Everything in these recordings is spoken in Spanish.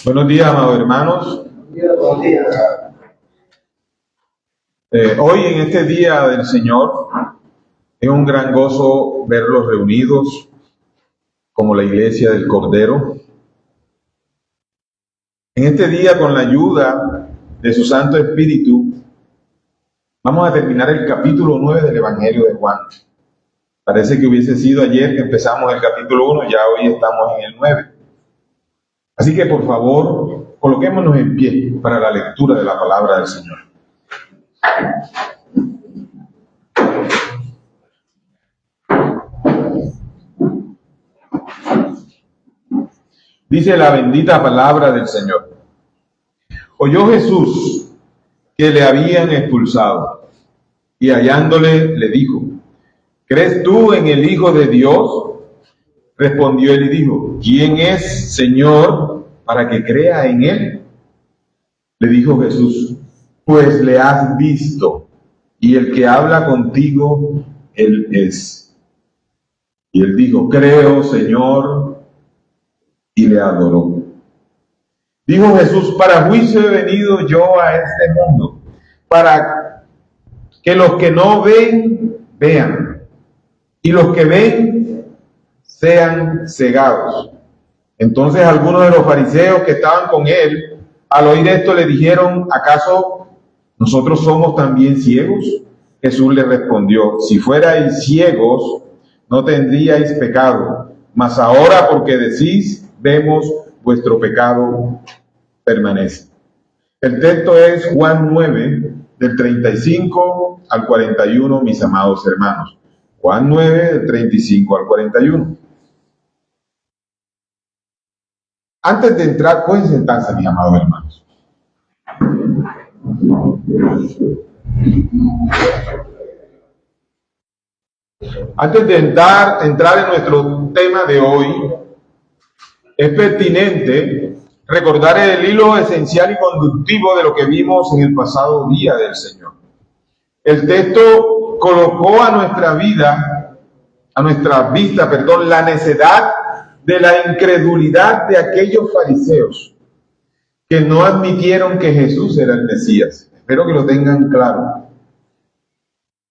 Buenos días, amados hermanos. Buenos días. Hoy en este día del Señor es un gran gozo verlos reunidos como la iglesia del Cordero. En este día, con la ayuda de su Santo Espíritu, vamos a terminar el capítulo 9 del Evangelio de Juan. Parece que hubiese sido ayer que empezamos el capítulo 1, ya hoy estamos en el 9. Así que por favor, coloquémonos en pie para la lectura de la palabra del Señor. Dice la bendita palabra del Señor. Oyó Jesús que le habían expulsado, y hallándole le dijo: ¿crees tú en el Hijo de Dios? Respondió él y dijo: ¿quién es, Señor, para que crea en él? Le dijo Jesús: pues le has visto, y el que habla contigo, él es. Y él dijo: creo, Señor, y le adoró. Dijo Jesús: para juicio he venido yo a este mundo, para que los que no ven, vean, y los que ven, sean cegados. Entonces algunos de los fariseos que estaban con él, al oír esto, le dijeron: ¿acaso nosotros somos también ciegos? Jesús le respondió: si fuerais ciegos, no tendríais pecado, mas ahora porque decís, vemos, vuestro pecado permanece. El texto es Juan 9, del 35 al 41, mis amados hermanos. Juan 9, del 35 al 41. Antes de entrar, pueden sentarse, mis amados hermanos. Antes de entrar en nuestro tema de hoy, es pertinente recordar el hilo esencial y conductivo de lo que vimos en el pasado día del Señor. El texto colocó a nuestra vista, la necedad de la incredulidad de aquellos fariseos que no admitieron que Jesús era el Mesías. Espero que lo tengan claro.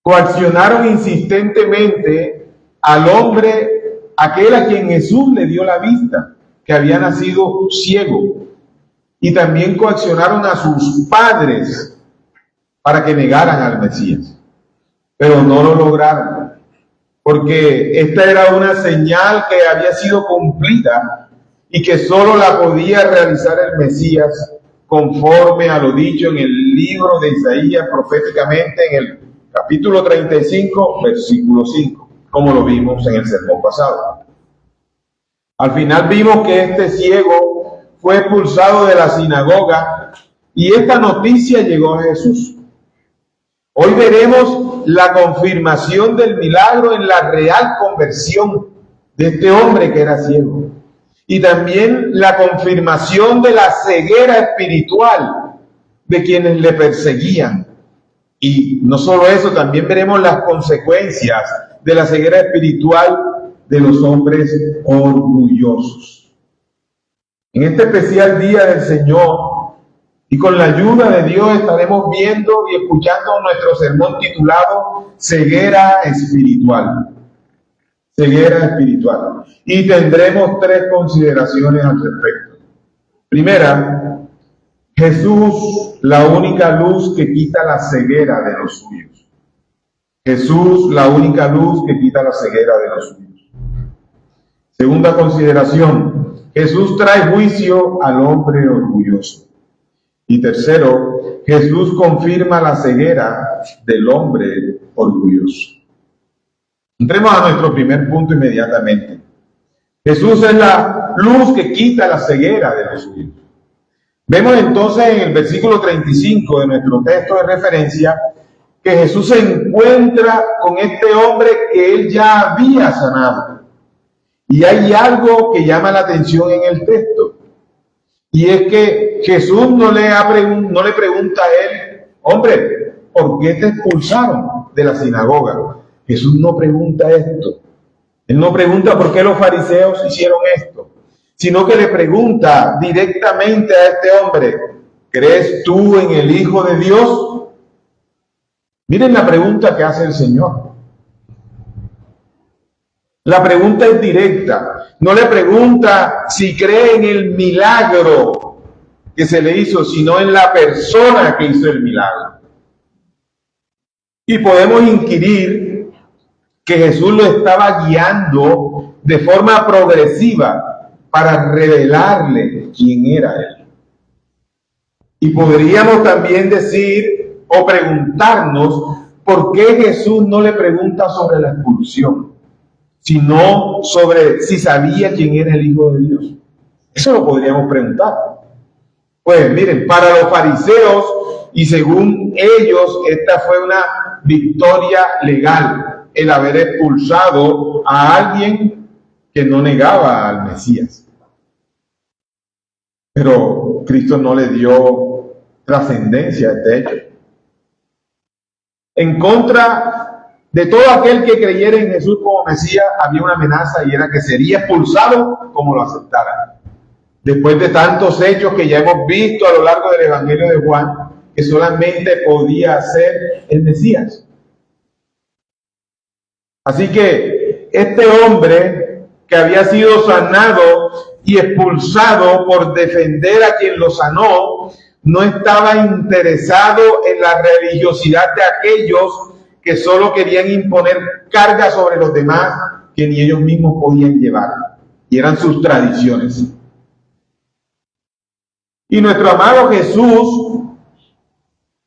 Coaccionaron insistentemente al hombre, aquel a quien Jesús le dio la vista, que había nacido ciego, y también coaccionaron a sus padres para que negaran al Mesías, pero no lo lograron, porque esta era una señal que había sido cumplida y que solo la podía realizar el Mesías conforme a lo dicho en el libro de Isaías proféticamente en el capítulo 35, versículo 5, como lo vimos en el sermón pasado. Al final vimos que este ciego fue expulsado de la sinagoga y esta noticia llegó a Jesús. Hoy veremos la confirmación del milagro en la real conversión de este hombre que era ciego. Y también la confirmación de la ceguera espiritual de quienes le perseguían. Y no solo eso, también veremos las consecuencias de la ceguera espiritual de los hombres orgullosos. En este especial día del Señor, y con la ayuda de Dios, estaremos viendo y escuchando nuestro sermón titulado Ceguera Espiritual. Ceguera espiritual. Y tendremos tres consideraciones al respecto. Primera, Jesús, la única luz que quita la ceguera de los suyos. Jesús, la única luz que quita la ceguera de los suyos. Segunda consideración, Jesús trae juicio al hombre orgulloso. Y tercero, Jesús confirma la ceguera del hombre orgulloso. Entremos a nuestro primer punto inmediatamente. Jesús es la luz que quita la ceguera de los suyos. Vemos entonces en el versículo 35 de nuestro texto de referencia que Jesús se encuentra con este hombre que él ya había sanado. Y hay algo que llama la atención en el texto. Y es que Jesús no le pregunta a él: hombre, ¿por qué te expulsaron de la sinagoga? Jesús no pregunta esto. Él no pregunta por qué los fariseos hicieron esto. sino que le pregunta directamente a este hombre: ¿crees tú en el Hijo de Dios? Miren la pregunta que hace el Señor. La pregunta es directa. No le pregunta si cree en el milagro que se le hizo, sino en la persona que hizo el milagro. Y podemos inquirir que Jesús lo estaba guiando de forma progresiva para revelarle quién era Él. Y podríamos también decir o preguntarnos por qué Jesús no le pregunta sobre la expulsión, sino sobre si sabía quién era el Hijo de Dios. Eso lo podríamos preguntar. Pues miren, para los fariseos, y según ellos, esta fue una victoria legal, el haber expulsado a alguien que no negaba al Mesías. Pero Cristo no le dio trascendencia a este hecho. En contra de todo aquel que creyera en Jesús como Mesías, había una amenaza, y era que sería expulsado como lo aceptara. Después de tantos hechos que ya hemos visto a lo largo del Evangelio de Juan, que solamente podía ser el Mesías. Así que este hombre que había sido sanado y expulsado por defender a quien lo sanó, no estaba interesado en la religiosidad de aquellos que solo querían imponer cargas sobre los demás que ni ellos mismos podían llevar, y eran sus tradiciones. Y nuestro amado Jesús,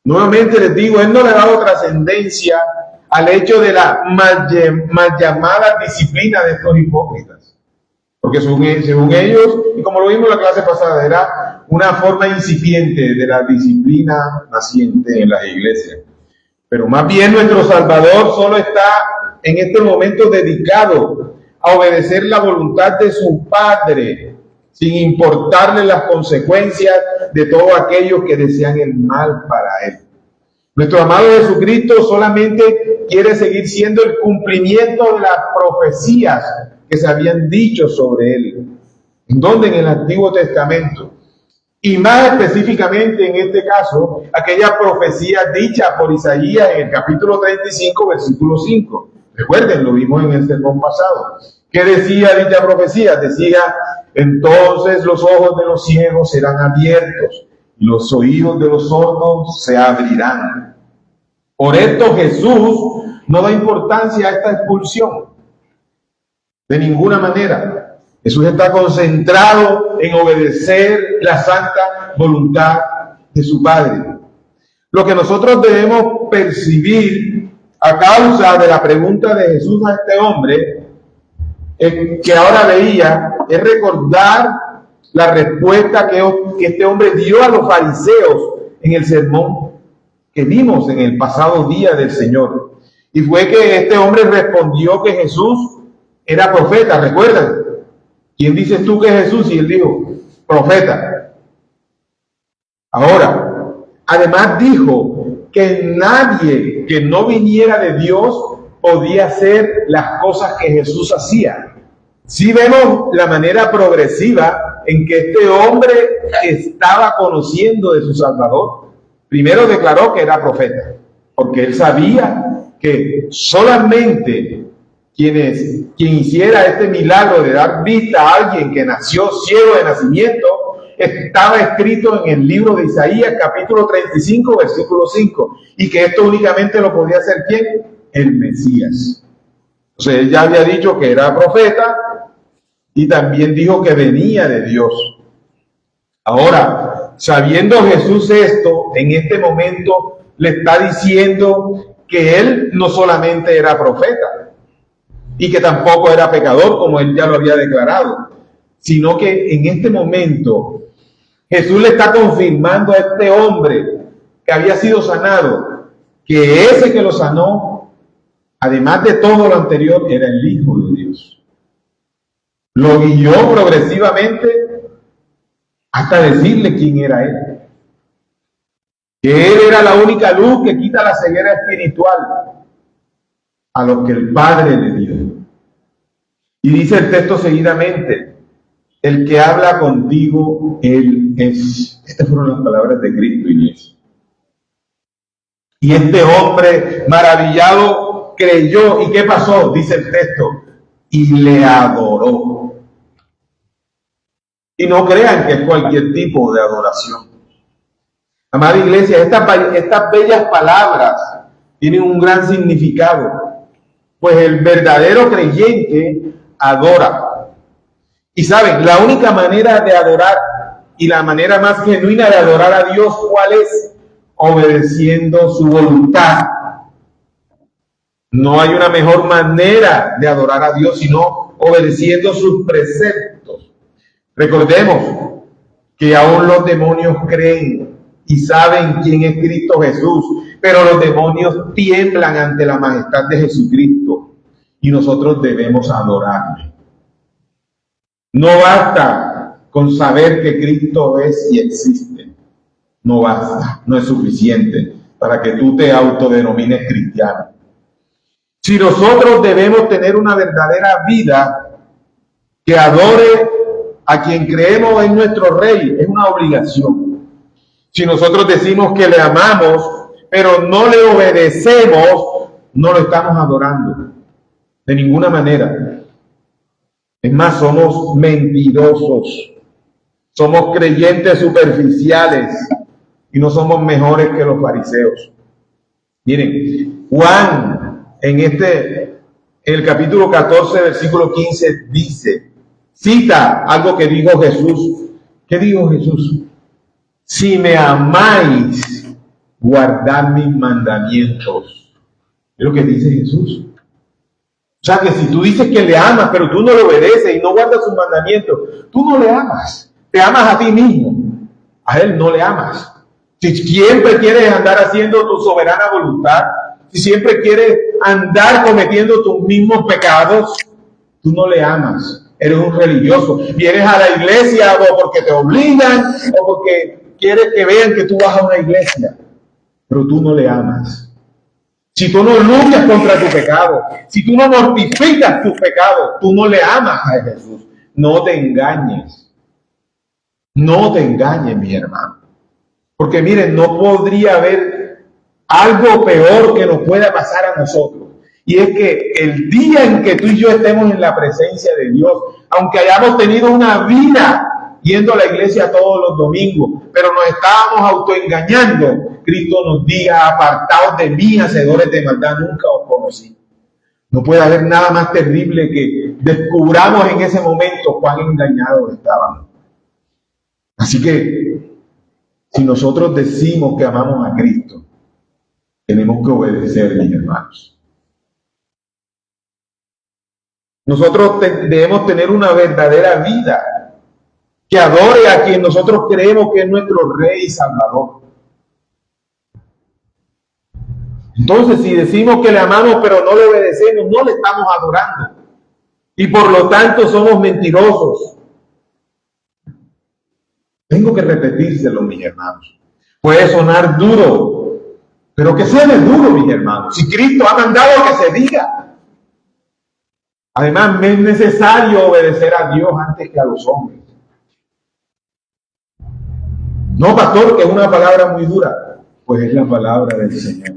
nuevamente les digo, Él no le ha dado trascendencia al hecho de la mal llamada disciplina de estos hipócritas. Porque según ellos, y como lo vimos en la clase pasada, era una forma incipiente de la disciplina naciente en las iglesias. Pero más bien nuestro Salvador solo está en este momento dedicado a obedecer la voluntad de su Padre, sin importarle las consecuencias de todos aquellos que desean el mal para Él. Nuestro amado Jesucristo solamente quiere seguir siendo el cumplimiento de las profecías que se habían dicho sobre Él. ¿En dónde? En el Antiguo Testamento. Y más específicamente en este caso, aquella profecía dicha por Isaías en el capítulo 35, versículo 5. Recuerden, lo vimos en el sermón pasado. ¿Qué decía dicha profecía? Decía: entonces los ojos de los ciegos serán abiertos y los oídos de los sordos se abrirán. Por esto Jesús no da importancia a esta expulsión. De ninguna manera. Jesús está concentrado en obedecer la santa voluntad de su Padre. Lo que nosotros debemos percibir a causa de la pregunta de Jesús a este hombre, que ahora veía, es recordar la respuesta que este hombre dio a los fariseos en el sermón que vimos en el pasado día del Señor. Y fue que este hombre respondió que Jesús era profeta. ¿Recuerdan? ¿Quién dices tú que es Jesús? Y él dijo: profeta. Ahora, además dijo que nadie que no viniera de Dios podía hacer las cosas que Jesús hacía. Sí vemos la manera progresiva en que este hombre estaba conociendo de su Salvador. Primero declaró que era profeta, porque él sabía que solamente quien hiciera este milagro de dar vista a alguien que nació ciego de nacimiento, estaba escrito en el libro de Isaías, capítulo 35, versículo 5, y que esto únicamente lo podía hacer ¿quién? El Mesías. Entonces él ya había dicho que era profeta y también dijo que venía de Dios. Ahora, sabiendo Jesús esto, en este momento le está diciendo que él no solamente era profeta y que tampoco era pecador, como él ya lo había declarado, sino que en este momento Jesús le está confirmando a este hombre que había sido sanado, que ese que lo sanó, además de todo lo anterior, era el Hijo de Dios. Lo guió progresivamente hasta decirle quién era él. Que él era la única luz que quita la ceguera espiritual a lo que el Padre le dio. Y dice el texto seguidamente: El que habla contigo, Él es. Estas fueron las palabras de Cristo, iglesia. Y este hombre maravillado creyó. ¿Y qué pasó? Dice el texto. Y le adoró. Y no crean que es cualquier tipo de adoración. Amada iglesia, estas bellas palabras tienen un gran significado. Pues el verdadero creyente adora. Y saben, la única manera de adorar y la manera más genuina de adorar a Dios, ¿cuál es? Obedeciendo su voluntad. No hay una mejor manera de adorar a Dios sino obedeciendo sus preceptos. Recordemos que aún los demonios creen y saben quién es Cristo Jesús, pero los demonios tiemblan ante la majestad de Jesucristo y nosotros debemos adorarle. No basta con saber que Cristo es y existe. No basta, no es suficiente para que tú te autodenomines cristiano. Si nosotros debemos tener una verdadera vida que adore a quien creemos es nuestro Rey, es una obligación. Si nosotros decimos que le amamos, pero no le obedecemos, no lo estamos adorando de ninguna manera. Es más, somos mentirosos, somos creyentes superficiales y no somos mejores que los fariseos. Miren, Juan en el capítulo 14, versículo 15 dice, cita algo que dijo Jesús. ¿Qué dijo Jesús? Si me amáis, guardad mis mandamientos. Es lo que dice Jesús. O sea que si tú dices que le amas, pero tú no le obedeces y no guardas sus mandamientos, tú no le amas. Te amas a ti mismo. A Él no le amas. Si siempre quieres andar haciendo tu soberana voluntad, si siempre quieres andar cometiendo tus mismos pecados, tú no le amas. Eres un religioso. Vienes a la iglesia o porque te obligan o porque quieres que vean que tú vas a una iglesia, pero tú no le amas. Si tú no luchas contra tu pecado, si tú no mortificas tus pecados, tú no le amas a Jesús. No te engañes. No te engañes, mi hermano. Porque miren, no podría haber algo peor que nos pueda pasar a nosotros. Y es que el día en que tú y yo estemos en la presencia de Dios, aunque hayamos tenido una vida yendo a la iglesia todos los domingos, pero nos estábamos autoengañando, Cristo nos diga, apartaos de mí, hacedores de maldad, nunca os conocí. No puede haber nada más terrible que descubramos en ese momento cuán engañados estábamos. Así que, si nosotros decimos que amamos a Cristo, tenemos que obedecer, mis hermanos. Nosotros debemos tener una verdadera vida que adore a quien nosotros creemos que es nuestro Rey y Salvador. Entonces, si decimos que le amamos pero no le obedecemos, no le estamos adorando. Y por lo tanto somos mentirosos. Tengo que repetírselo, mis hermanos. Puede sonar duro, pero que suene duro, mis hermanos. Si Cristo ha mandado que se diga. Además, es necesario obedecer a Dios antes que a los hombres. No, pastor, que es una palabra muy dura. Pues es la palabra del Señor.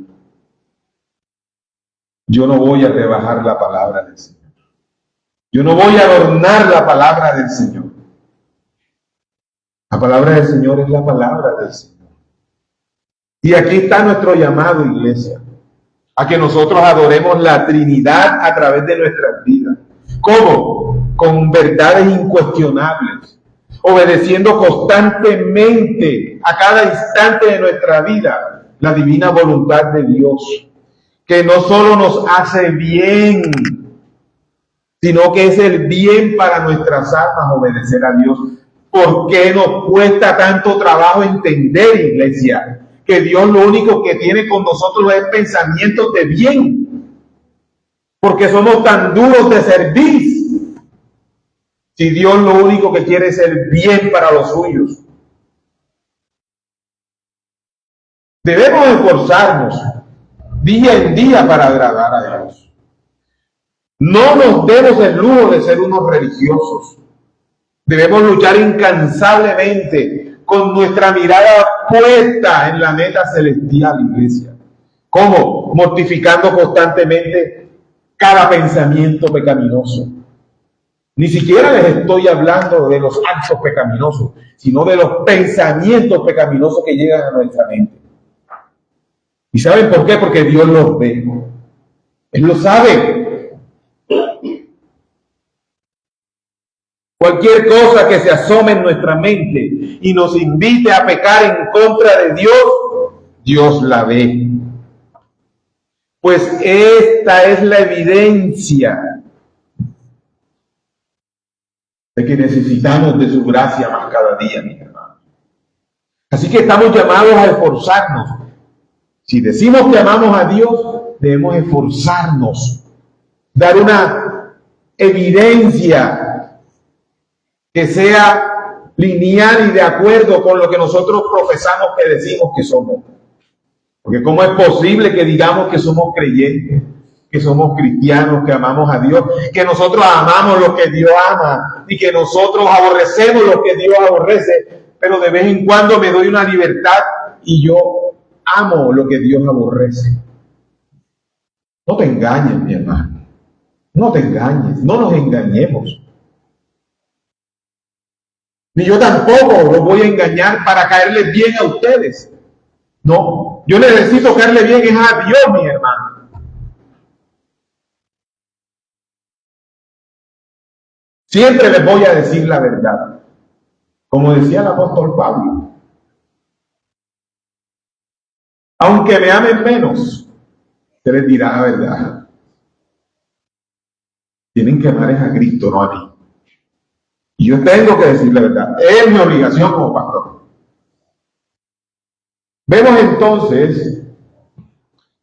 Yo no voy a rebajar la palabra del Señor. Yo no voy a adornar la palabra del Señor. La palabra del Señor es la palabra del Señor. Y aquí está nuestro llamado, iglesia, a que nosotros adoremos la Trinidad a través de nuestras vidas. ¿Cómo? Con verdades incuestionables, obedeciendo constantemente a cada instante de nuestra vida la divina voluntad de Dios, que no solo nos hace bien, sino que es el bien para nuestras almas obedecer a Dios. ¿Por qué nos cuesta tanto trabajo entender, iglesia, que Dios lo único que tiene con nosotros es pensamientos de bien? Porque somos tan duros de servir. Si Dios lo único que quiere es el bien para los suyos. Debemos esforzarnos día en día para agradar a Dios. No nos demos el lujo de ser unos religiosos. Debemos luchar incansablemente con nuestra mirada puesta en la meta celestial, iglesia. ¿Cómo? Mortificando constantemente cada pensamiento pecaminoso. Ni siquiera les estoy hablando de los actos pecaminosos, sino de los pensamientos pecaminosos que llegan a nuestra mente. ¿Y saben por qué? Porque Dios los ve. Él lo sabe. Cualquier cosa que se asome en nuestra mente y nos invite a pecar en contra de Dios, Dios la ve. Pues esta es la evidencia de que necesitamos de su gracia más cada día, mis hermanos. Así que estamos llamados a esforzarnos. Si decimos que amamos a Dios, debemos esforzarnos, dar una evidencia que sea lineal y de acuerdo con lo que nosotros profesamos que decimos que somos. Porque ¿cómo es posible que digamos que somos creyentes, que somos cristianos, que amamos a Dios, que nosotros amamos lo que Dios ama y que nosotros aborrecemos lo que Dios aborrece, pero de vez en cuando me doy una libertad y yo amo lo que Dios aborrece? No te engañes, mi hermano. No te engañes, no nos engañemos. Ni yo tampoco los voy a engañar para caerles bien a ustedes. No, yo necesito caerle bien es a Dios, mi hermano. Siempre les voy a decir la verdad. Como decía el apóstol Pablo. Aunque me amen menos, se les dirá la verdad. Tienen que amar a Cristo, no a mí. Y yo tengo que decir la verdad. Es mi obligación como pastor. Vemos entonces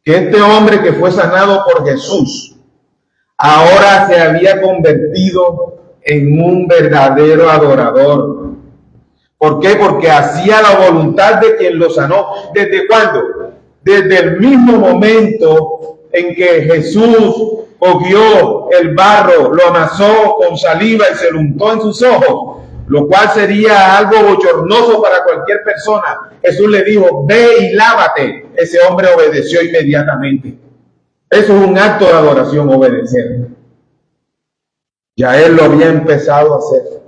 que este hombre que fue sanado por Jesús, ahora se había convertido en un verdadero adorador. ¿Por qué? Porque hacía la voluntad de quien lo sanó. ¿Desde cuándo? Desde el mismo momento en que Jesús cogió el barro, lo amasó con saliva y se lo untó en sus ojos, lo cual sería algo bochornoso para cualquier persona. Jesús le dijo, ve y lávate. Ese hombre obedeció inmediatamente. Eso es un acto de adoración, obedecer. Ya él lo había empezado a hacer.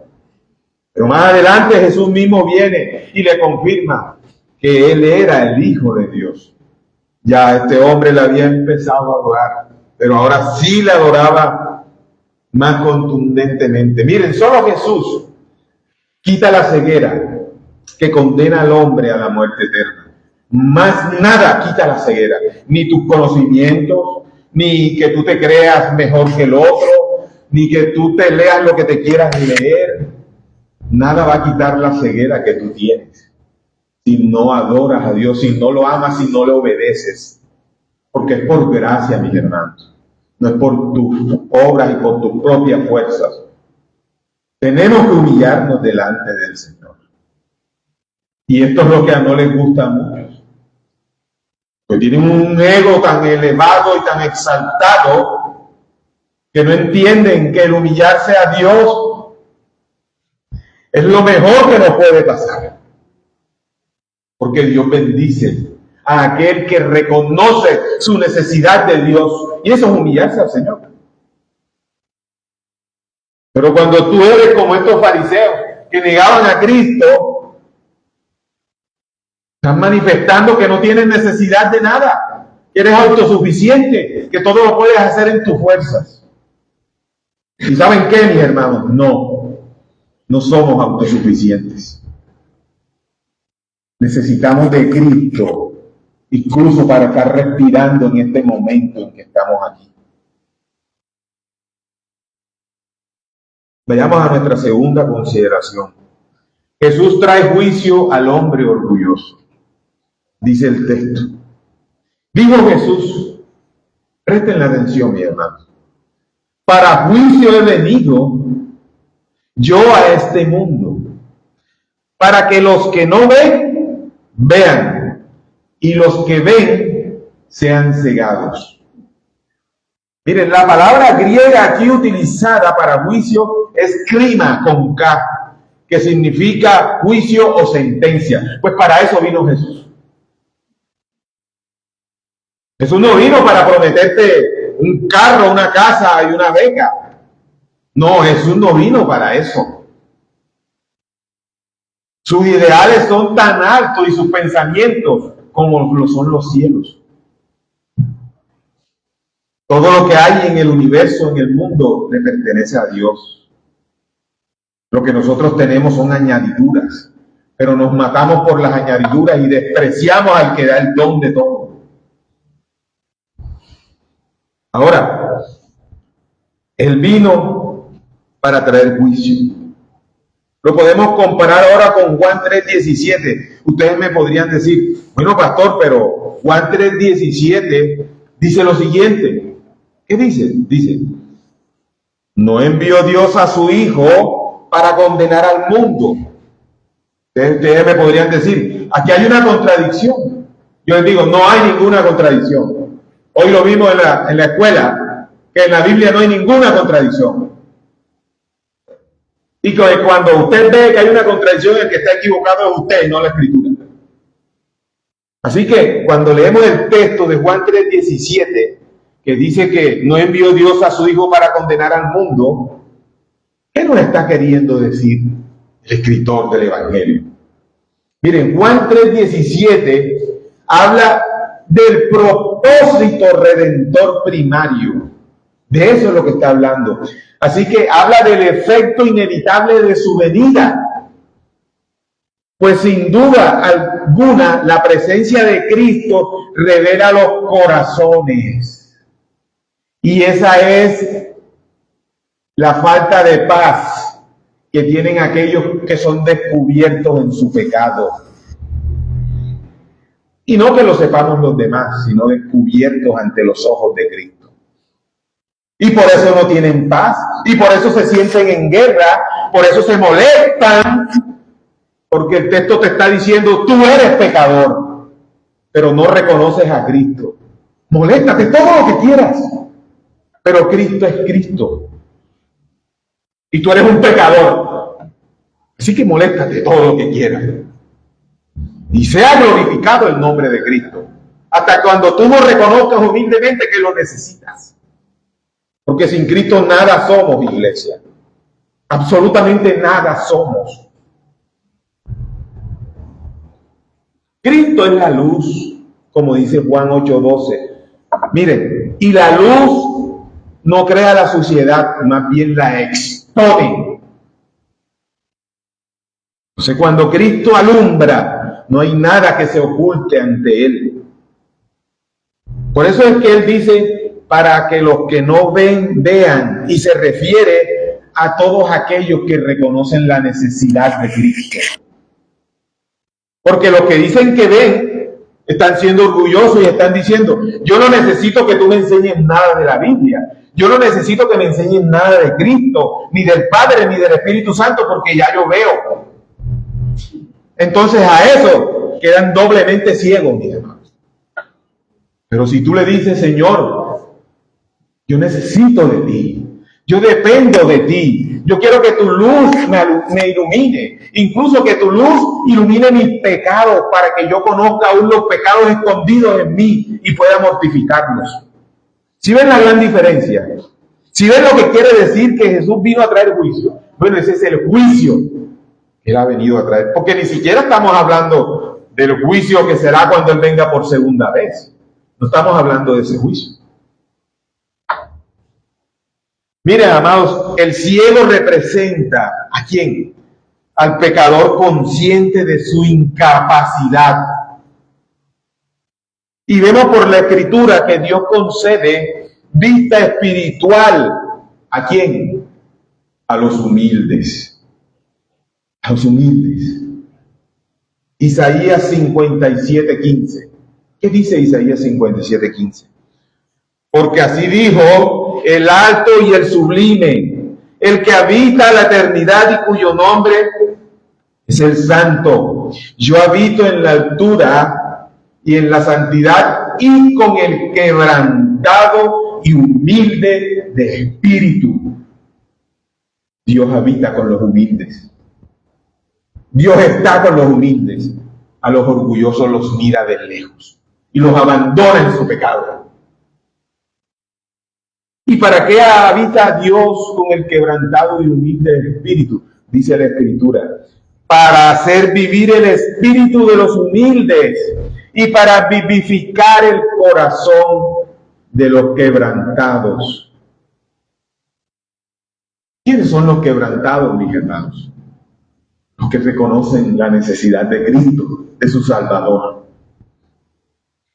Pero más adelante Jesús mismo viene y le confirma que él era el Hijo de Dios. Ya este hombre le había empezado a adorar, pero ahora sí le adoraba más contundentemente. Miren, solo Jesús quita la ceguera que condena al hombre a la muerte eterna. Más nada quita la ceguera. Ni tus conocimientos, ni que tú te creas mejor que el otro, ni que tú te leas lo que te quieras leer. Nada va a quitar la ceguera que tú tienes. Si no adoras a Dios, si no lo amas, si no le obedeces. Porque es por gracia, mis hermanos. No es por tus obras y por tus propias fuerzas. Tenemos que humillarnos delante del Señor. Y esto es lo que a no les gusta a muchos. Pues tienen un ego tan elevado y tan exaltado que no entienden que el humillarse a Dios es lo mejor que nos puede pasar. Porque Dios bendice a aquel que reconoce su necesidad de Dios. Y eso es humillarse al Señor. Pero cuando tú eres como estos fariseos que negaban a Cristo, están manifestando que no tienes necesidad de nada, que eres autosuficiente, que todo lo puedes hacer en tus fuerzas. ¿Y saben qué, mis hermanos? No somos autosuficientes. Necesitamos de Cristo, incluso para estar respirando en este momento en que estamos aquí. Vayamos a nuestra segunda consideración. Jesús trae juicio al hombre orgulloso. Dice el texto. Dijo Jesús, presten la atención, mi hermano. Para juicio he venido yo a este mundo, para que los que no ven, vean, y los que ven, sean cegados. Miren, la palabra griega aquí utilizada para juicio es krima, con K. que significa juicio o sentencia. Pues para eso vino Jesús. Jesús no vino para prometerte un carro, una casa y una beca. No, Jesús no vino para eso. Sus ideales son tan altos y sus pensamientos como lo son los cielos. Todo lo que hay en el universo, en el mundo, le pertenece a Dios. Lo que nosotros tenemos son añadiduras, pero nos matamos por las añadiduras y despreciamos al que da el don de todo. Ahora, Él vino para traer juicio. Lo podemos comparar ahora con Juan 3:17. Ustedes me podrían decir, bueno, pastor, pero Juan 3:17 dice lo siguiente. ¿Qué dice? Dice, no envió Dios a su Hijo para condenar al mundo. Ustedes me podrían decir, aquí hay una contradicción. Yo les digo, no hay ninguna contradicción. Hoy lo vimos en la escuela, que en la Biblia no hay ninguna contradicción. Y que cuando usted ve que hay una contradicción, el que está equivocado es usted, no la Escritura. Así que cuando leemos el texto de Juan 3:17, que dice que no envió Dios a su Hijo para condenar al mundo, ¿qué nos está queriendo decir el escritor del Evangelio? Miren, Juan 3:17 habla del propósito redentor primario. De eso es lo que está hablando. Así que habla del efecto inevitable de su venida. Pues sin duda alguna, la presencia de Cristo revela los corazones. Y esa es la falta de paz que tienen aquellos que son descubiertos en su pecado. Y no que lo sepamos los demás, sino descubiertos ante los ojos de Cristo. Y por eso no tienen paz, y por eso se sienten en guerra, por eso se molestan, porque el texto te está diciendo, tú eres pecador, pero no reconoces a Cristo. Moléstate todo lo que quieras, pero Cristo es Cristo. Y tú eres un pecador. Así que moléstate todo lo que quieras. Y sea glorificado el nombre de Cristo. Hasta cuando tú no reconozcas humildemente que lo necesitas. Porque sin Cristo nada somos, iglesia. Absolutamente nada somos. Cristo es la luz, como dice Juan 8:12. Miren, y la luz no crea la suciedad, más bien la expone. Entonces, cuando Cristo alumbra, no hay nada que se oculte ante Él. Por eso es que Él dice, para que los que no ven, vean, y se refiere a todos aquellos que reconocen la necesidad de Cristo. Porque los que dicen que ven, están siendo orgullosos y están diciendo, yo no necesito que tú me enseñes nada de la Biblia. Yo no necesito que me enseñes nada de Cristo, ni del Padre, ni del Espíritu Santo, porque ya yo veo. Entonces a eso quedan doblemente ciegos, mis hermanos. Pero si tú le dices, Señor, yo necesito de ti, yo dependo de ti, yo quiero que tu luz me ilumine, incluso que tu luz ilumine mis pecados para que yo conozca aún los pecados escondidos en mí y pueda mortificarlos. ¿Sí ven la gran diferencia? ¿Sí ven lo que quiere decir que Jesús vino a traer juicio? Bueno, ese es el juicio que Él ha venido a traer, porque ni siquiera estamos hablando del juicio que será cuando Él venga por segunda vez. No estamos hablando de ese juicio. Miren, amados, el ciego representa ¿a quién? Al pecador consciente de su incapacidad. Y vemos por la Escritura que Dios concede vista espiritual ¿a quién? A los humildes. A los humildes. Isaías 57:15. ¿Qué dice Isaías 57:15? Porque así dijo el alto y el sublime, el que habita la eternidad y cuyo nombre es el santo. Yo habito en la altura y en la santidad y con el quebrantado y humilde de espíritu. Dios habita con los humildes. Dios está con los humildes, a los orgullosos los mira de lejos y los abandona en su pecado. ¿Y para qué habita Dios con el quebrantado y humilde espíritu? Dice la Escritura, para hacer vivir el espíritu de los humildes y para vivificar el corazón de los quebrantados. ¿Quiénes son los quebrantados, mis hermanos? Los que reconocen la necesidad de Cristo, de su Salvador.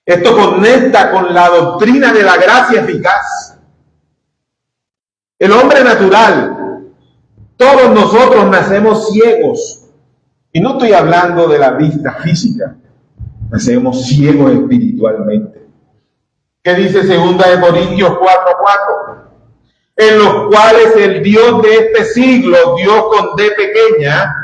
Esto conecta con la doctrina de la gracia eficaz. El hombre natural, todos nosotros nacemos ciegos. Y no estoy hablando de la vista física, nacemos ciegos espiritualmente. ¿Qué dice 2 Corintios 4:4? En los cuales el Dios de este siglo, Dios con D pequeña,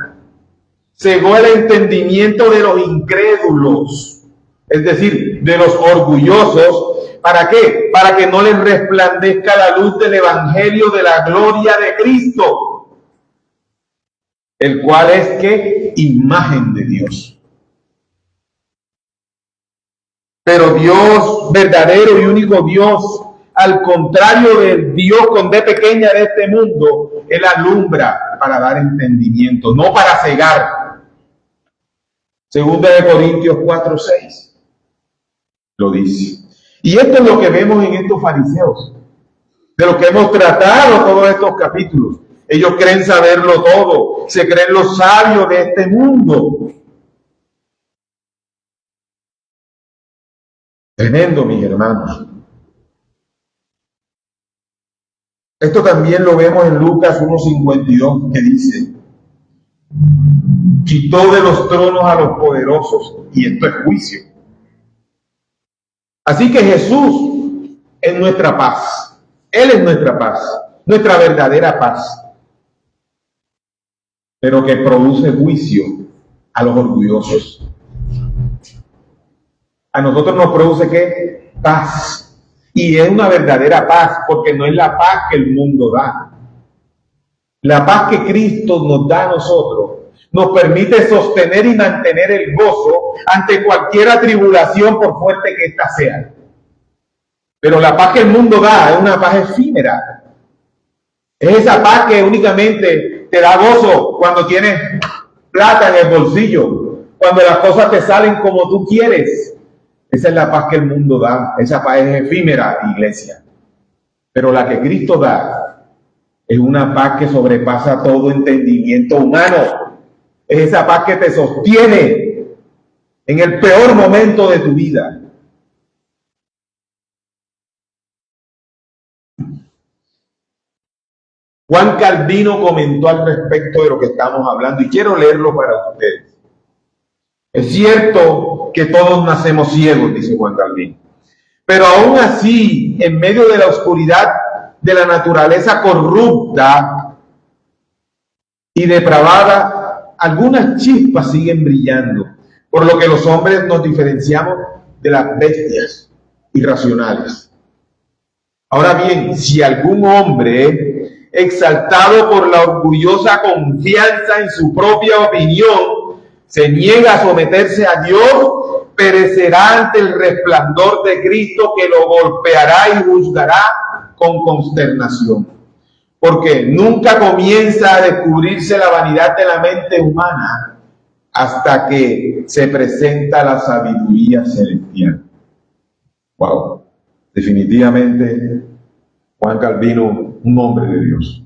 cegó el entendimiento de los incrédulos, es decir, de los orgullosos. ¿Para qué? Para que no les resplandezca la luz del evangelio de la gloria de Cristo, el cual es ¿qué? Imagen de Dios. Pero Dios, verdadero y único Dios, al contrario del Dios con D pequeña de este mundo, Él alumbra para dar entendimiento, no para cegar. 2 Corintios 4:6 lo dice. Y esto es lo que vemos en estos fariseos, de lo que hemos tratado todos estos capítulos. Ellos creen saberlo todo, se creen los sabios de este mundo. Tremendo, mis hermanos. Esto también lo vemos en Lucas 1:52, que dice, quitó de los tronos a los poderosos, y esto es juicio. Así que Jesús es nuestra paz. Él es nuestra paz, nuestra verdadera paz, pero que produce juicio a los orgullosos. A nosotros nos produce ¿qué? Paz. Y es una verdadera paz, porque no es la paz que el mundo da. La paz que Cristo nos da a nosotros nos permite sostener y mantener el gozo ante cualquier atribulación, por fuerte que ésta sea. Pero la paz que el mundo da es una paz efímera. Es esa paz que únicamente te da gozo cuando tienes plata en el bolsillo, cuando las cosas te salen como tú quieres. Esa es la paz que el mundo da. Esa paz es efímera, iglesia. Pero la que Cristo da es una paz que sobrepasa todo entendimiento humano. Es esa paz que te sostiene en el peor momento de tu vida. Juan Calvino comentó al respecto de lo que estamos hablando y quiero leerlo para ustedes. Es cierto que todos nacemos ciegos, dice Juan Calvino, pero aún así, en medio de la oscuridad de la naturaleza corrupta y depravada, algunas chispas siguen brillando, por lo que los hombres nos diferenciamos de las bestias irracionales. Ahora bien, si algún hombre, exaltado por la orgullosa confianza en su propia opinión, se niega a someterse a Dios, perecerá ante el resplandor de Cristo, que lo golpeará y juzgará con consternación. Porque nunca comienza a descubrirse la vanidad de la mente humana hasta que se presenta la sabiduría celestial. Wow, definitivamente Juan Calvino, un hombre de Dios.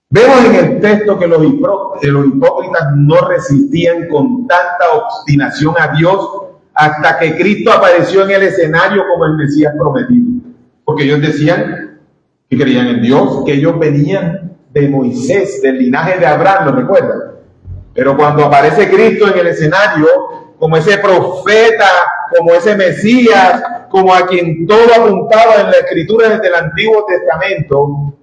Vemos en el texto que los hipócritas no resistían con tanta obstinación a Dios hasta que Cristo apareció en el escenario como el Mesías prometido. Porque ellos decían que creían en Dios, que ellos venían de Moisés, del linaje de Abraham, ¿lo recuerdan? Pero cuando aparece Cristo en el escenario, como ese profeta, como ese Mesías, como a quien todo apuntaba en la Escritura desde el Antiguo Testamento,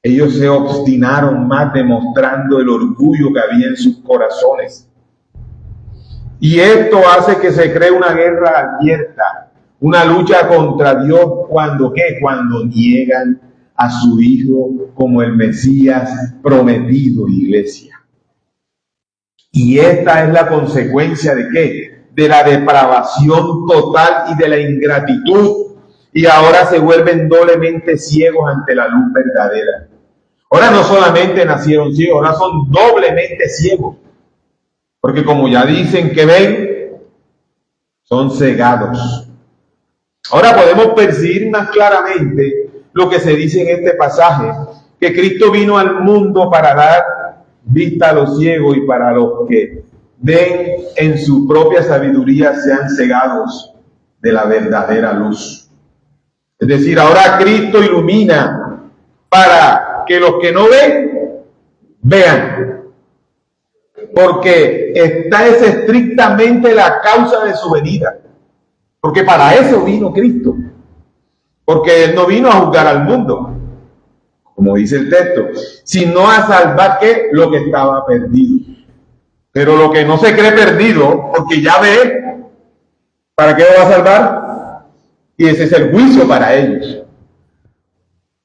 ellos se obstinaron más, demostrando el orgullo que había en sus corazones. Y esto hace que se cree una guerra abierta, una lucha contra Dios, cuando ¿qué? Cuando niegan a su Hijo como el Mesías prometido, iglesia. Y esta es la consecuencia ¿de qué? De la depravación total y de la ingratitud. Y ahora se vuelven doblemente ciegos ante la luz verdadera. Ahora no solamente nacieron ciegos, ahora son doblemente ciegos. Porque como ya dicen que ven, son cegados. Ahora podemos percibir más claramente lo que se dice en este pasaje, que Cristo vino al mundo para dar vista a los ciegos y para los que ven en su propia sabiduría sean cegados de la verdadera luz. Es decir, ahora Cristo ilumina para que los que no ven, vean. Porque esta es estrictamente la causa de su venida. Porque para eso vino Cristo. Porque Él no vino a juzgar al mundo, como dice el texto, sino a salvar ¿qué? Lo que estaba perdido. Pero lo que no se cree perdido, porque ya ve, ¿para qué lo va a salvar? Y ese es el juicio para ellos.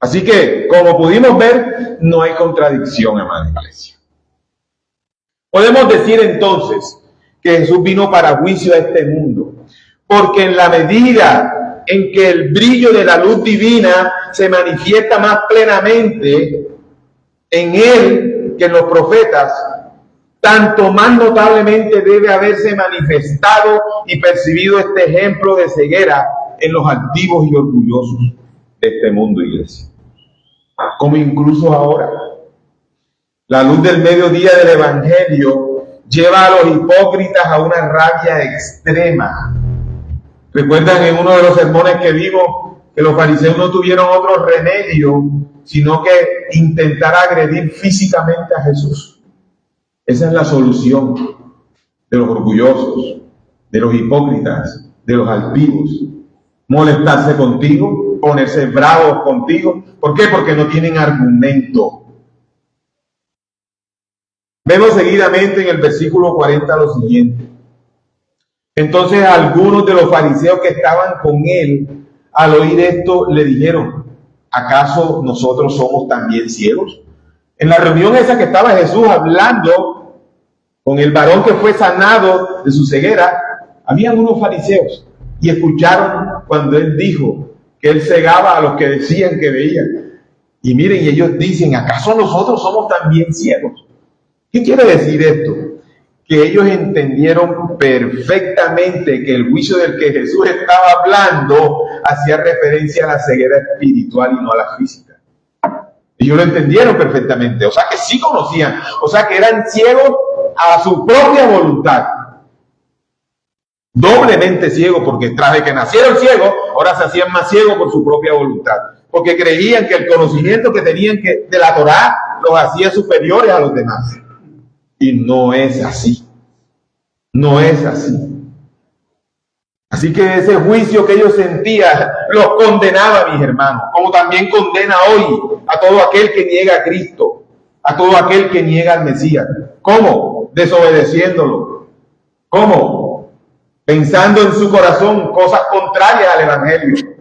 Así que, como pudimos ver, no hay contradicción, amada iglesia. Podemos decir entonces que Jesús vino para juicio a este mundo, porque en la medida en que el brillo de la luz divina se manifiesta más plenamente en Él que en los profetas, tanto más notablemente debe haberse manifestado y percibido este ejemplo de ceguera en los altivos y orgullosos de este mundo, iglesia. Como incluso ahora, la luz del mediodía del Evangelio lleva a los hipócritas a una rabia extrema. Recuerdan en uno de los sermones que vimos que los fariseos no tuvieron otro remedio sino que intentar agredir físicamente a Jesús. Esa es la solución de los orgullosos, de los hipócritas, de los altivos. Molestarse contigo, ponerse bravos contigo. ¿Por qué? Porque no tienen argumento. Vemos seguidamente en el versículo 40 lo siguiente. Entonces algunos de los fariseos que estaban con él, al oír esto, le dijeron, ¿acaso nosotros somos también ciegos? En la reunión esa que estaba Jesús hablando con el varón que fue sanado de su ceguera, habían unos fariseos y escucharon cuando él dijo que él cegaba a los que decían que veían. Y miren, y ellos dicen, ¿acaso nosotros somos también ciegos? ¿Qué quiere decir esto? Que ellos entendieron perfectamente que el juicio del que Jesús estaba hablando hacía referencia a la ceguera espiritual y no a la física. Ellos lo entendieron perfectamente, o sea que sí conocían, o sea que eran ciegos a su propia voluntad. Doblemente ciegos, porque tras de que nacieron ciegos, ahora se hacían más ciegos por su propia voluntad. Porque creían que el conocimiento que tenían de la Torá los hacía superiores a los demás. Y no es así. No es así. Así que ese juicio que ellos sentían los condenaba, mis hermanos, como también condena hoy a todo aquel que niega a Cristo, a todo aquel que niega al Mesías. ¿Cómo? Desobedeciéndolo. ¿Cómo? Pensando en su corazón cosas contrarias al Evangelio.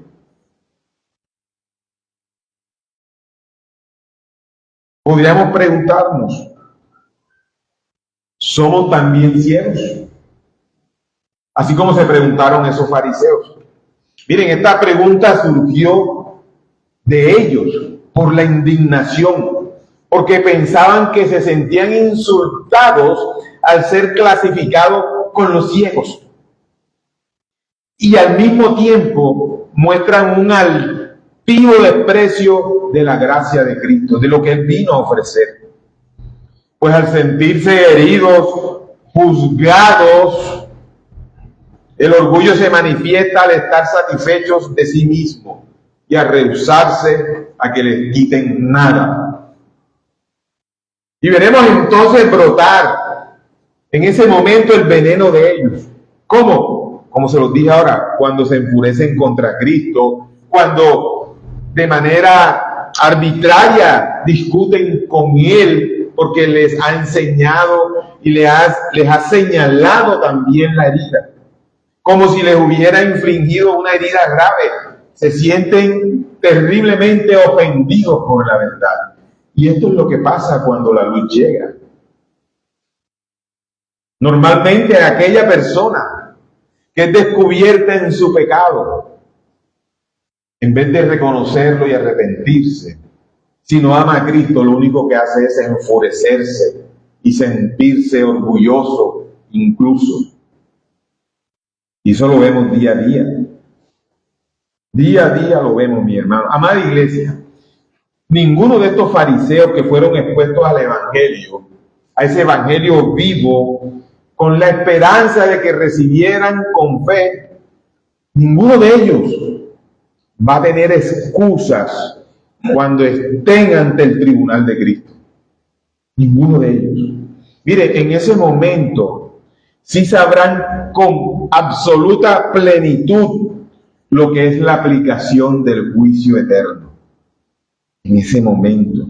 Podríamos preguntarnos, ¿somos también ciegos? Así como se preguntaron esos fariseos. Miren, esta pregunta surgió de ellos por la indignación, porque pensaban que se sentían insultados al ser clasificados con los ciegos. Y al mismo tiempo muestran un altivo desprecio de la gracia de Cristo, de lo que Él vino a ofrecer. Pues al sentirse heridos, juzgados, el orgullo se manifiesta al estar satisfechos de sí mismos y a rehusarse a que les quiten nada. Y veremos entonces brotar en ese momento el veneno de ellos. ¿Cómo? Como se los dije ahora, cuando se enfurecen contra Cristo, cuando de manera arbitraria discuten con Él, porque les ha enseñado y les ha señalado también la herida, como si les hubiera infligido una herida grave. Se sienten terriblemente ofendidos por la verdad. Y esto es lo que pasa cuando la luz llega. Normalmente aquella persona que es descubierta en su pecado, en vez de reconocerlo y arrepentirse, si no ama a Cristo, lo único que hace es enfurecerse y sentirse orgulloso incluso. Y eso lo vemos día a día. Día a día lo vemos, mi hermano. Amada iglesia, ninguno de estos fariseos que fueron expuestos al evangelio, a ese evangelio vivo, con la esperanza de que recibieran con fe, ninguno de ellos va a tener excusas cuando estén ante el tribunal de Cristo. Ninguno de ellos. Mire, en ese momento sí sabrán con absoluta plenitud lo que es la aplicación del juicio eterno. En ese momento,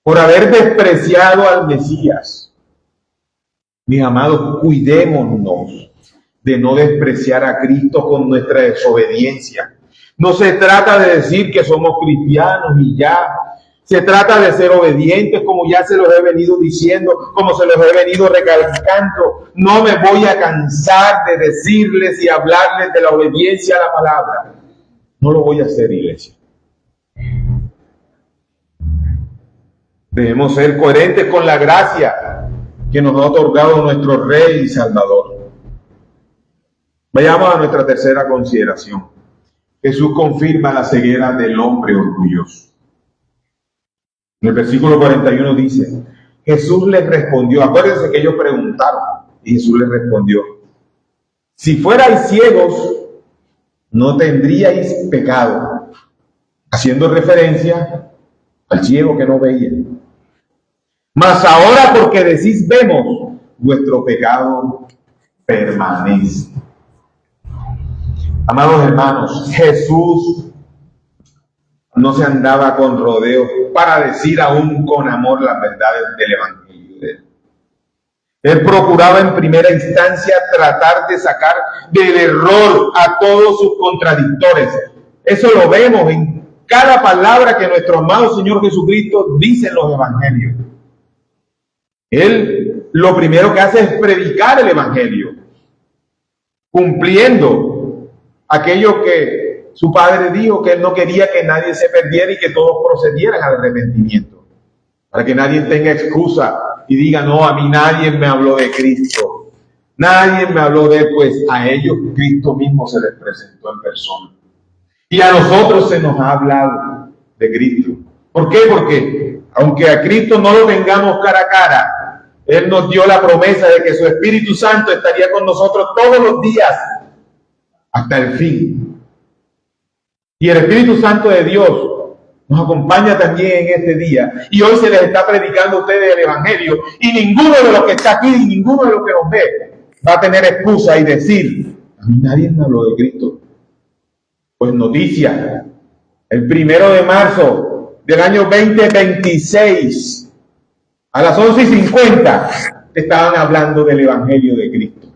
por haber despreciado al Mesías. Mis amados, cuidémonos de no despreciar a Cristo con nuestra desobediencia. No se trata de decir que somos cristianos y ya. Se trata de ser obedientes, como ya se los he venido diciendo, como se los he venido recalcando. No me voy a cansar de decirles y hablarles de la obediencia a la palabra. No lo voy a hacer, iglesia. Debemos ser coherentes con la gracia que nos ha otorgado nuestro Rey y Salvador. Vayamos a nuestra tercera consideración. Jesús confirma la ceguera del hombre orgulloso. En el versículo 41 dice, Jesús les respondió, acuérdense que ellos preguntaron, y Jesús les respondió, si fuerais ciegos, no tendríais pecado, haciendo referencia al ciego que no veía. Mas ahora porque decís vemos, vuestro pecado permanece. Amados hermanos, Jesús no se andaba con rodeos para decir aún con amor las verdades del Evangelio de él. Él procuraba en primera instancia tratar de sacar del error a todos sus contradictores. Eso lo vemos en cada palabra que nuestro amado Señor Jesucristo dice en los Evangelios. Él lo primero que hace es predicar el Evangelio, cumpliendo aquello que su Padre dijo, que Él no quería que nadie se perdiera y que todos procedieran al arrepentimiento, para que nadie tenga excusa y diga, no, a mí nadie me habló de Cristo, nadie me habló de Él, pues a ellos Cristo mismo se les presentó en persona. Y a nosotros se nos ha hablado de Cristo. ¿Por qué? Porque aunque a Cristo no lo tengamos cara a cara, Él nos dio la promesa de que su Espíritu Santo estaría con nosotros todos los días hasta el fin. Y el Espíritu Santo de Dios nos acompaña también en este día. Y hoy se les está predicando a ustedes el Evangelio. Y ninguno de los que está aquí, y ninguno de los que nos ve, va a tener excusa y decir, a mí nadie me habló de Cristo. Pues noticia, el 1 de marzo del año 2026, a las 11:50, estaban hablando del Evangelio de Cristo.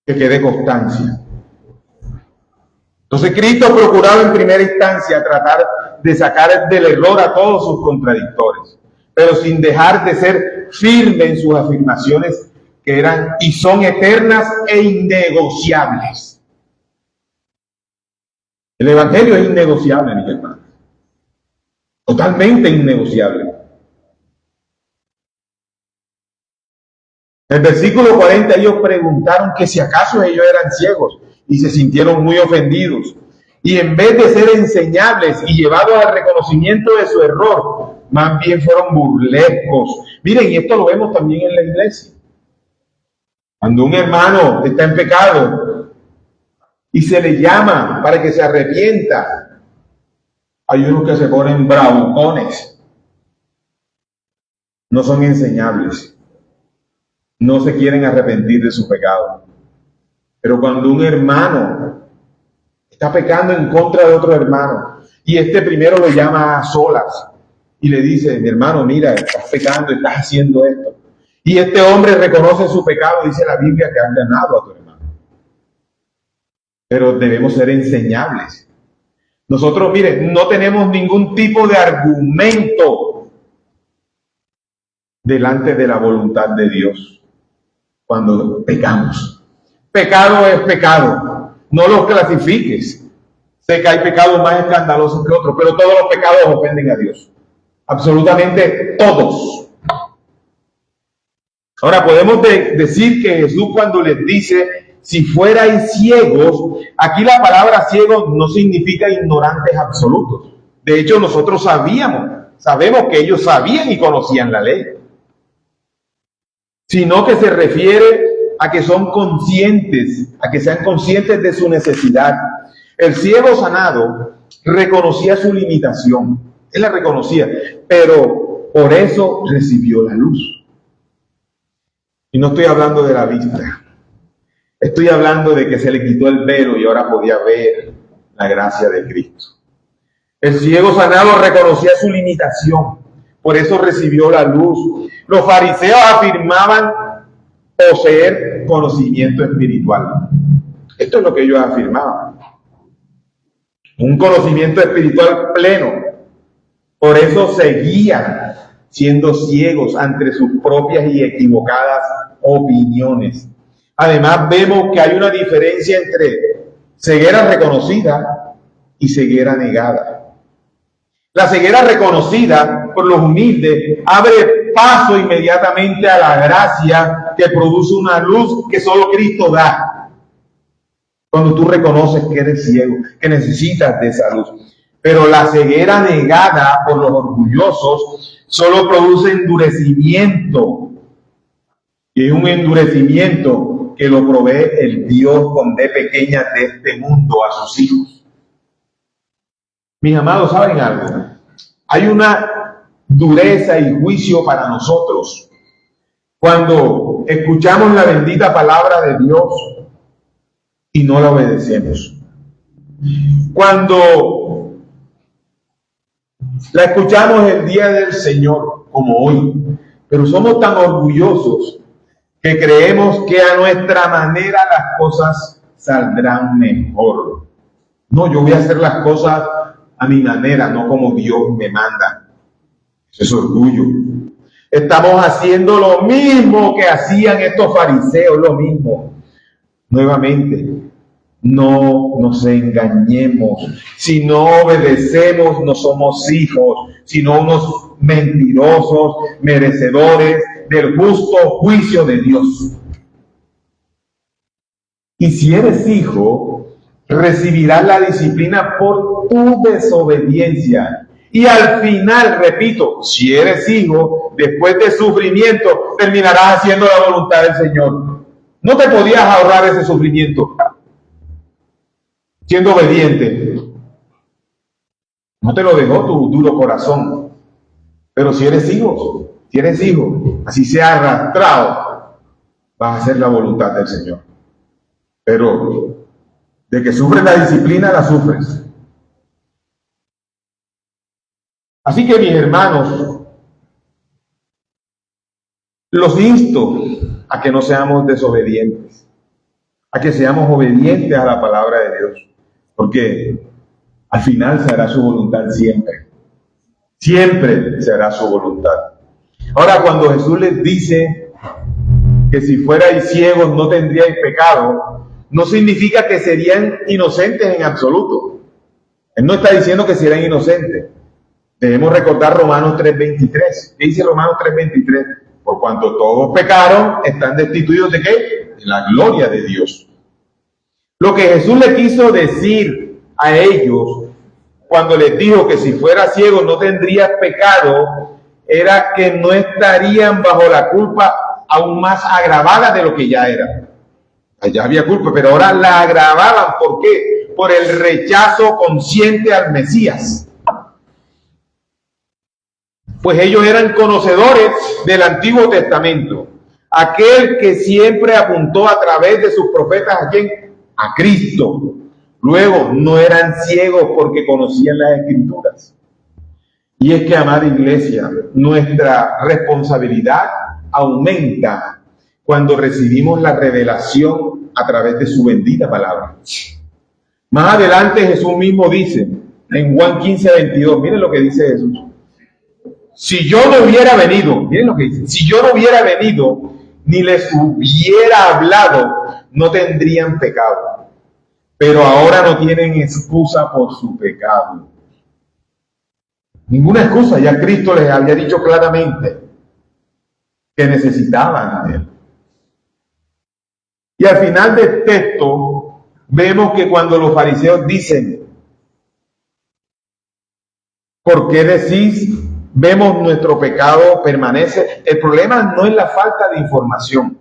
Que quede constancia. Entonces Cristo procuraba en primera instancia tratar de sacar del error a todos sus contradictores, pero sin dejar de ser firme en sus afirmaciones que eran y son eternas e innegociables. El Evangelio es innegociable, mis hermanos. Totalmente innegociable. En el versículo 40 ellos preguntaron que si acaso ellos eran ciegos y se sintieron muy ofendidos. Y en vez de ser enseñables y llevados al reconocimiento de su error, más bien fueron burlescos. Miren, y esto lo vemos también en la iglesia. Cuando un hermano está en pecado y se le llama para que se arrepienta, hay unos que se ponen bravucones. No son enseñables. No se quieren arrepentir de su pecado. Pero cuando un hermano está pecando en contra de otro hermano y este primero lo llama a solas y le dice, mi hermano, mira, estás pecando, estás haciendo esto. Y este hombre reconoce su pecado, dice la Biblia, que has ganado a tu hermano. Pero debemos ser enseñables. Nosotros, miren, no tenemos ningún tipo de argumento delante de la voluntad de Dios cuando pecamos. Pecado es pecado, no los clasifiques. Sé que hay pecados más escandalosos que otros, pero todos los pecados ofenden a Dios. Absolutamente todos. Ahora podemos decir que Jesús, cuando les dice, si fuerais ciegos, aquí la palabra ciego no significa ignorantes absolutos. De hecho, nosotros sabemos que ellos sabían y conocían la ley, sino que se refiere a que son conscientes, a que sean conscientes de su necesidad. El ciego sanado reconocía su limitación, él la reconocía, pero por eso recibió la luz. Y no estoy hablando de la vista, estoy hablando de que se le quitó el velo y ahora podía ver la gracia de Cristo. El ciego sanado reconocía su limitación, por eso recibió la luz. Los fariseos afirmaban poseer conocimiento espiritual. Esto es lo que ellos afirmaban. Un conocimiento espiritual pleno. Por eso seguían siendo ciegos ante sus propias y equivocadas opiniones. Además, vemos que hay una diferencia entre ceguera reconocida y ceguera negada. La ceguera reconocida por los humildes abre paso inmediatamente a la gracia que produce una luz que solo Cristo da. Cuando tú reconoces que eres ciego, que necesitas de esa luz. Pero la ceguera negada por los orgullosos solo produce endurecimiento. Y es un endurecimiento que lo provee el Dios con D pequeña de este mundo a sus hijos. Mis amados, ¿saben algo? Hay una dureza y juicio para nosotros cuando escuchamos la bendita palabra de Dios y no la obedecemos. Cuando la escuchamos el día del Señor, como hoy, pero somos tan orgullosos que creemos que a nuestra manera las cosas saldrán mejor. No, yo voy a hacer las cosas a mi manera, no como Dios me manda. Eso es orgullo. Estamos haciendo lo mismo que hacían estos fariseos, lo mismo. Nuevamente, no nos engañemos. Si no obedecemos, no somos hijos, sino unos mentirosos, merecedores del justo juicio de Dios. Y si eres hijo, recibirás la disciplina por tu desobediencia. Y al final, repito, si eres hijo, después de sufrimiento, terminarás haciendo la voluntad del Señor. No te podías ahorrar ese sufrimiento siendo obediente. No te lo dejó tu duro corazón. Pero si eres hijo, así sea arrastrado, vas a hacer la voluntad del Señor. Pero de que sufres la disciplina, la sufres. Así que, mis hermanos, los insto a que no seamos desobedientes, a que seamos obedientes a la palabra de Dios, porque al final se hará su voluntad siempre. Siempre se hará su voluntad. Ahora, cuando Jesús les dice que si fuerais ciegos no tendríais pecado, no significa que serían inocentes en absoluto. Él no está diciendo que serían inocentes. Debemos recordar Romanos 3:23. ¿Qué dice Romanos 3:23? Por cuanto todos pecaron, están destituidos ¿de qué? De la gloria de Dios. Lo que Jesús le quiso decir a ellos cuando les dijo que si fuera ciego no tendrías pecado, era que no estarían bajo la culpa aún más agravada de lo que ya era. Ya había culpa, pero ahora la agravaban. ¿Por qué? Por el rechazo consciente al Mesías. Pues ellos eran conocedores del Antiguo Testamento. Aquel que siempre apuntó a través de sus profetas ¿a quién? A Cristo. Luego, no eran ciegos porque conocían las Escrituras. Y es que, amada iglesia, nuestra responsabilidad aumenta cuando recibimos la revelación a través de su bendita palabra. Más adelante Jesús mismo dice, en Juan 15:22, miren lo que dice Jesús. si yo no hubiera venido, miren lo que dice, si yo no hubiera venido ni les hubiera hablado, no tendrían pecado. Pero ahora no tienen excusa por su pecado. Ninguna excusa, ya Cristo les había dicho claramente que necesitaban a Él. Y al final del texto vemos que cuando los fariseos dicen, ¿por qué decís, vemos nuestro pecado permanece? El problema no es la falta de información,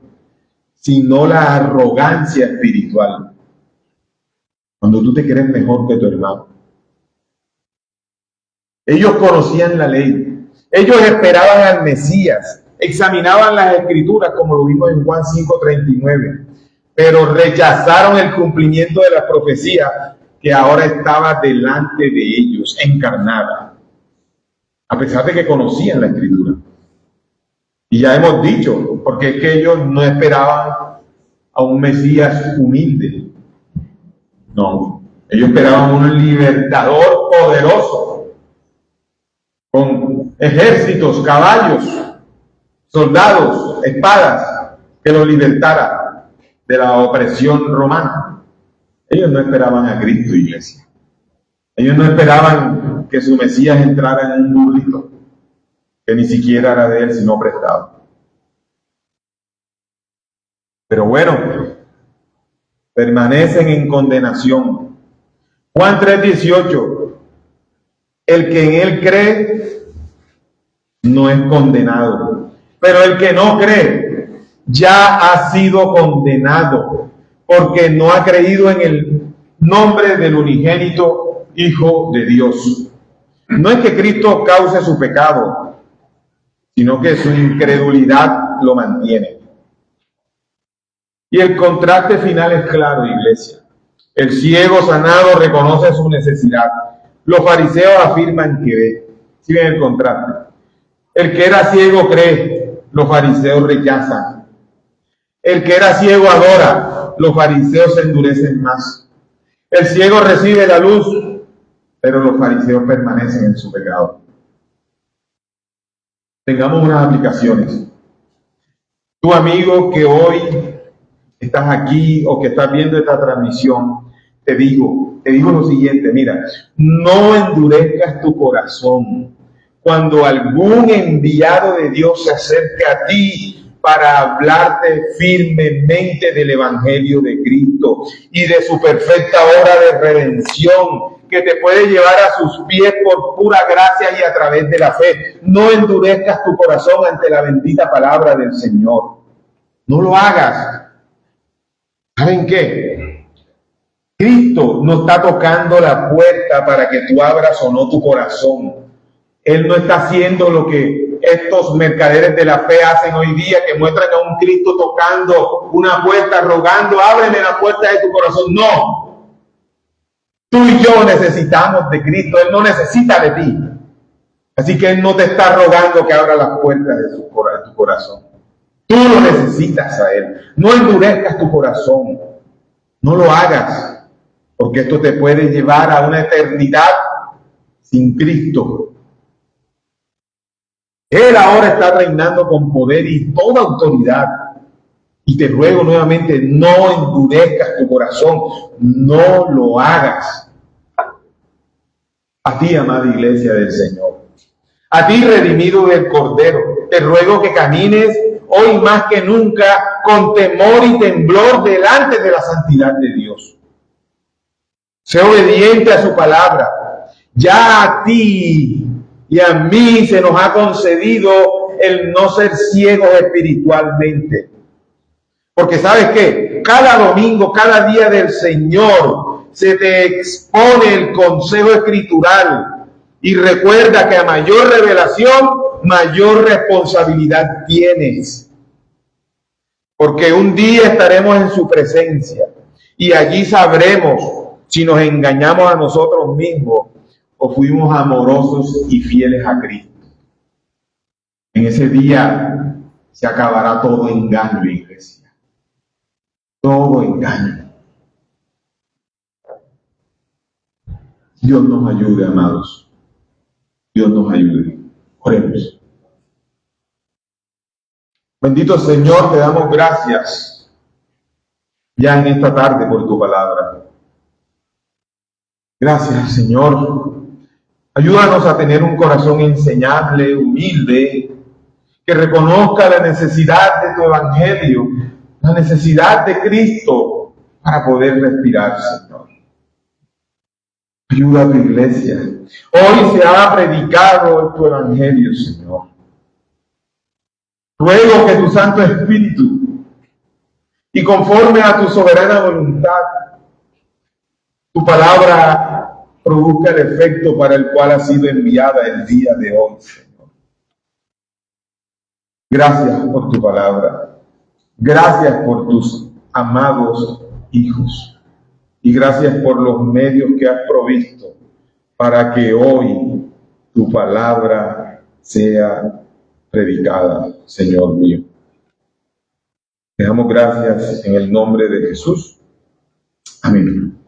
sino la arrogancia espiritual. Cuando tú te crees mejor que tu hermano. Ellos conocían la ley. Ellos esperaban al Mesías. Examinaban las escrituras, como lo vimos en Juan 5:39. Pero rechazaron el cumplimiento de la profecía que ahora estaba delante de ellos, encarnada. A pesar de que conocían la escritura. Y ya hemos dicho, porque es que ellos no esperaban a un Mesías humilde. No, ellos esperaban un libertador poderoso, con ejércitos, caballos, soldados, espadas, que los libertara de la opresión romana. Ellos no esperaban a Cristo, iglesia. Ellos no esperaban que su Mesías entrara en un burrito, que ni siquiera era de él, sino prestado. Pero bueno, permanecen en condenación. Juan 3:18, el que en él cree no es condenado, pero el que no cree ya ha sido condenado, porque no ha creído en el nombre del unigénito Hijo de Dios. No es que Cristo cause su pecado, sino que su incredulidad lo mantiene. Y el contraste final es claro, iglesia. El ciego sanado reconoce su necesidad. Los fariseos afirman que ve. ¿Sí ven el contraste? El que era ciego cree, los fariseos rechazan. El que era ciego adora, los fariseos se endurecen más. El ciego recibe la luz, pero los fariseos permanecen en su pecado. Tengamos unas aplicaciones. Tu amigo que hoy estás aquí o que estás viendo esta transmisión, te digo lo siguiente, mira, no endurezcas tu corazón cuando algún enviado de Dios se acerque a ti para hablarte firmemente del Evangelio de Cristo y de su perfecta obra de redención que te puede llevar a sus pies por pura gracia y a través de la fe. No endurezcas tu corazón ante la bendita palabra del Señor. No lo hagas. ¿Saben qué? Cristo no está tocando la puerta para que tú abras o no tu corazón. Él no está haciendo lo que estos mercaderes de la fe hacen hoy día, que muestran a un Cristo tocando una puerta, rogando, ábreme la puerta de tu corazón. No. Tú y yo necesitamos de Cristo. Él no necesita de ti. Así que Él no te está rogando que abra las puertas de tu corazón. Tú lo necesitas a Él. No endurezcas tu corazón. No lo hagas, porque esto te puede llevar a una eternidad sin Cristo. Él ahora está reinando con poder y toda autoridad. Y te ruego nuevamente, no endurezcas tu corazón. No lo hagas. A ti, amada iglesia del Señor. A ti, redimido del Cordero. Te ruego que camines hoy más que nunca con temor y temblor delante de la santidad de Dios. Sé obediente a su palabra. Ya a ti y a mí se nos ha concedido el no ser ciegos espiritualmente. Porque ¿sabes qué? Cada domingo, cada día del Señor se te expone el consejo escritural. Y recuerda que a mayor revelación, mayor responsabilidad tienes. Porque un día estaremos en su presencia y allí sabremos si nos engañamos a nosotros mismos o fuimos amorosos y fieles a Cristo. En ese día se acabará todo engaño, iglesia. Todo engaño. Dios nos ayude, amados. Dios nos ayude. Oremos. Bendito Señor, te damos gracias ya en esta tarde por tu palabra. Gracias, Señor. Ayúdanos a tener un corazón enseñable, humilde, que reconozca la necesidad de tu evangelio, la necesidad de Cristo para poder respirar, Señor. Ayuda a tu iglesia. Hoy se ha predicado tu evangelio, Señor. Ruego que tu Santo Espíritu, y conforme a tu soberana voluntad, tu palabra produzca el efecto para el cual ha sido enviada el día de hoy, Señor. Gracias por tu palabra. Gracias por tus amados hijos. Y gracias por los medios que has provisto para que hoy tu palabra sea predicada, Señor mío. Te damos gracias en el nombre de Jesús. Amén.